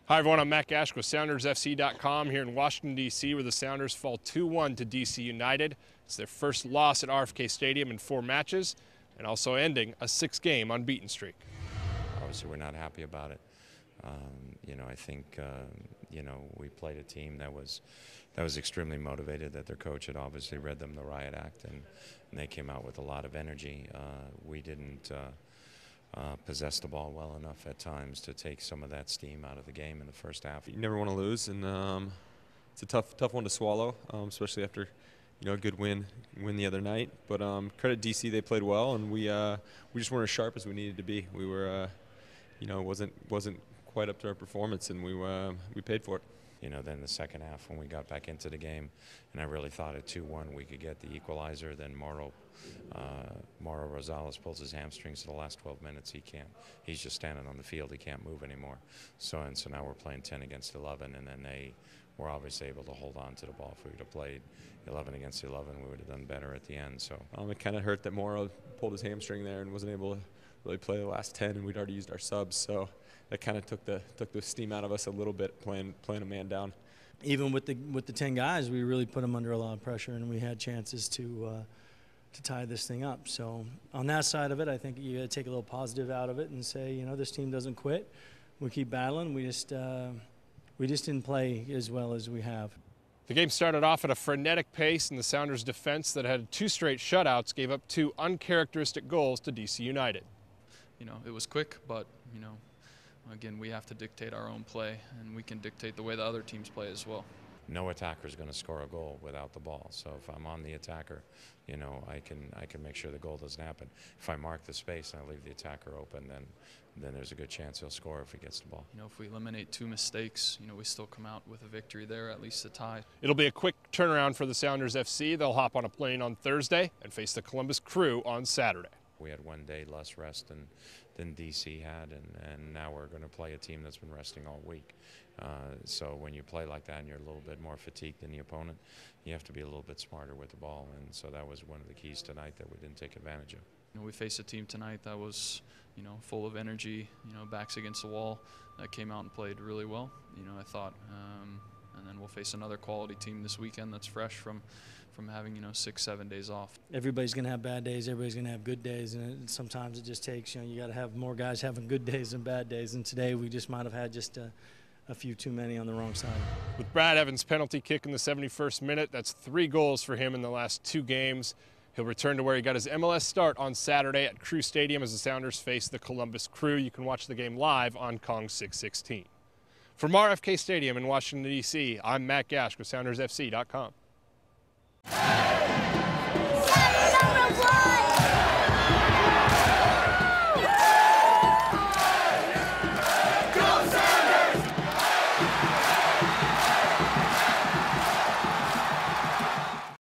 Hi everyone, I'm Matt Gash with SoundersFC.com here in Washington, D.C., where the Sounders fall 2-1 to D.C. United. It's their first loss at RFK Stadium in 4 matches, and also ending a 6-game unbeaten streak. Obviously, we're not happy about it. I think we played a team that was extremely motivated. That their coach had obviously read them the riot act, and they came out with a lot of energy. We didn't possess the ball well enough at times to take some of that steam out of the game in the first half. You never want to lose, and it's a tough one to swallow, especially after a good win the other night. But credit DC, they played well, and we just weren't as sharp as we needed to be. We were, wasn't quite up to our performance, and we paid for it. Then the second half when we got back into the game, and I really thought at 2-1 we could get the equalizer. Then Mauro Rosales pulls his hamstrings for the last 12 minutes. He's just standing on the field. He can't move anymore. So now we're playing 10 against 11, and then they were obviously able to hold on to the ball. If we would have played 11 against 11, we would have done better at the end. So it kind of hurt that Mauro pulled his hamstring there and wasn't able to really play the last 10, and we'd already used our subs. So that kind of took the steam out of us a little bit, playing a man down. Even with the 10 guys, we really put them under a lot of pressure, and we had chances to tie this thing up. So on that side of it, I think you got to take a little positive out of it and say, this team doesn't quit. We keep battling. We just didn't play as well as we have. The game started off at a frenetic pace, and the Sounders' defense that had 2 straight shutouts gave up 2 uncharacteristic goals to DC United. It was quick, but again, we have to dictate our own play, and we can dictate the way the other teams play as well. No attacker is going to score a goal without the ball. So if I'm on the attacker, I can make sure the goal doesn't happen. If I mark the space and I leave the attacker open, then there's a good chance he'll score if he gets the ball. If we eliminate 2 mistakes, we still come out with a victory there, at least a tie. It'll be a quick turnaround for the Sounders FC. They'll hop on a plane on Thursday and face the Columbus Crew on Saturday. We had 1 day less rest than DC had, and now we're going to play a team that's been resting all week. So when you play like that and you're a little bit more fatigued than the opponent, you have to be a little bit smarter with the ball, and so that was one of the keys tonight that we didn't take advantage of. We faced a team tonight that was, full of energy, backs against the wall, that came out and played really well, I thought. And then we'll face another quality team this weekend that's fresh from having 6-7 days off. Everybody's going to have bad days. Everybody's going to have good days, and sometimes it just takes you got to have more guys having good days than bad days. And today we just might have had just a few too many on the wrong side. With Brad Evans' penalty kick in the 71st minute, that's 3 goals for him in the last 2 games. He'll return to where he got his MLS start on Saturday at Crew Stadium as the Sounders face the Columbus Crew. You can watch the game live on Kong 616. From RFK Stadium in Washington, D.C., I'm Matt Gash with SoundersFC.com.